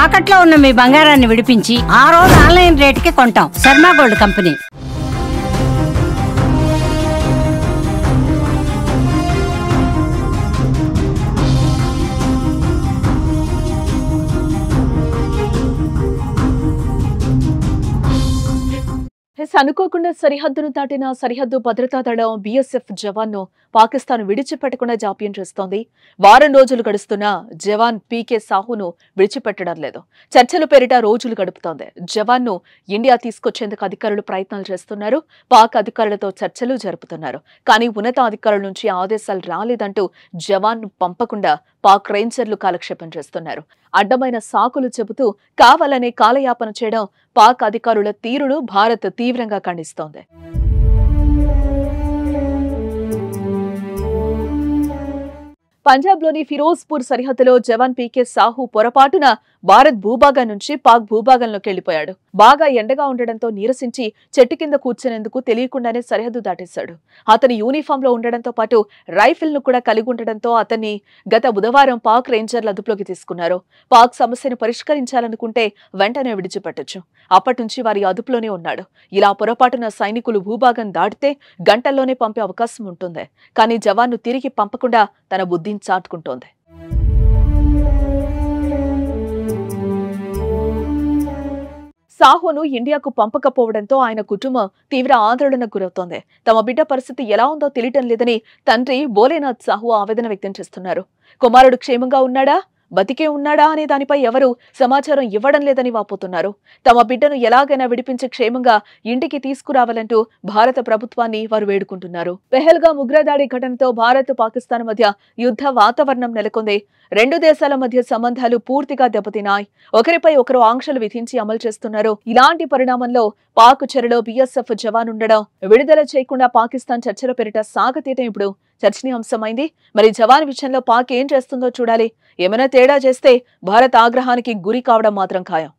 తాకట్లో ఉన్న మీ బంగారాన్ని విడిపించి ఆ రోజు ఆన్లైన్ రేటుకి కొంటాం. Sharma gold company. అనుకోకుండా సరిహద్దును దాటిన సరిహద్దు భద్రతా దళం బీఎస్ఎఫ్ జవాన్ను పాకిస్తాన్ విడిచిపెట్టకుండా జాప్యం చేస్తోంది. వారం రోజులు గడుస్తున్నా జవాన్ పీకే సాహును విడిచిపెట్టడం లేదు. చర్చల పేరిట రోజులు గడుపుతోంది. జవాన్ను ఇండియా తీసుకొచ్చేందుకు అధికారులు ప్రయత్నాలు చేస్తున్నారు. పాక్ అధికారులతో చర్చలు జరుపుతున్నారు. కానీ ఉన్నతాధికారుల నుంచి ఆదేశాలు రాలేదంటూ జవాన్ను పంపకుండా పాక్ రేంజర్లు కాలక్షేపం చేస్తున్నారు. అడ్డమైన సాకులు చెబుతూ కావాలనే కాలయాపన చేయడం పాక్ అధికారుల తీరును భారత్ తీవ్రంగా ఖండిస్తోంది. పంజాబ్లోని ఫిరోజ్పూర్ సరిహద్దులో జవాన్ పీకే సాహు పొరపాటున భారత్ భూభాగం నుంచి పాక్ భూభాగంలోకి వెళ్లిపోయాడు. బాగా ఎండగా ఉండడంతో నీరసించి చెట్టు కింద కూర్చునేందుకు తెలియకుండానే సరిహద్దు దాటేశాడు. అతని యూనిఫామ్ లో ఉండడంతో పాటు రైఫిల్ ను కూడా కలిగి ఉండడంతో అతన్ని గత బుధవారం పాక్ రేంజర్లు అదుపులోకి తీసుకున్నారు. పాక్ సమస్యను పరిష్కరించాలనుకుంటే వెంటనే విడిచిపెట్టొచ్చు. అప్పటి నుంచి వారి అదుపులోనే ఉన్నాడు. ఇలా పొరపాటున సైనికులు భూభాగం దాటితే గంటల్లోనే పంపే అవకాశం ఉంటుంది. కానీ జవాన్ను తిరిగి పంపకుండా తన బుద్ధిని చాటుకుంటోంది. సాహును ఇండియాకు పంపకపోవడంతో ఆయన కుటుంబం తీవ్ర ఆందోళనకు గురవుతోంది. తమ బిడ్డ పరిస్థితి ఎలా ఉందో తెలియటం లేదని తండ్రి భోలేనాథ్ సాహు ఆవేదన వ్యక్తం చేస్తున్నారు. కుమారుడు క్షేమంగా ఉన్నాడా, బతికే ఉన్నాడా అనే దానిపై ఎవరూ సమాచారం ఇవ్వడం లేదని వాపోతున్నారు. తమ బిడ్డను ఎలాగైనా విడిపించి క్షేమంగా ఇంటికి తీసుకురావాలంటూ భారత ప్రభుత్వాన్ని వారు వేడుకుంటున్నారు. పెహల్గాం ఉగ్రదాడి ఘటనతో భారత్ పాకిస్తాన్ మధ్య యుద్ధ వాతావరణం నెలకొంది. రెండు దేశాల మధ్య సంబంధాలు పూర్తిగా దెబ్బతిన్నాయి. ఒకరిపై ఒకరు ఆంక్షలు విధించి అమలు చేస్తున్నారు. ఇలాంటి పరిణామంలో పాక్ చెరలో బీఎస్ఎఫ్ జవాన్ ఉండడం, విడుదల చేయకుండా పాకిస్తాన్ చర్చల పేరిట సాగతీయటం ఇప్పుడు చర్చనీయాంశమైంది. మరి జవాన్ విషయంలో పాక్ ఏం చేస్తుందో చూడాలి. ఏమైనా తేడా చేస్తే భారత్ ఆగ్రహానికి గురి కావడం మాత్రం ఖాయం.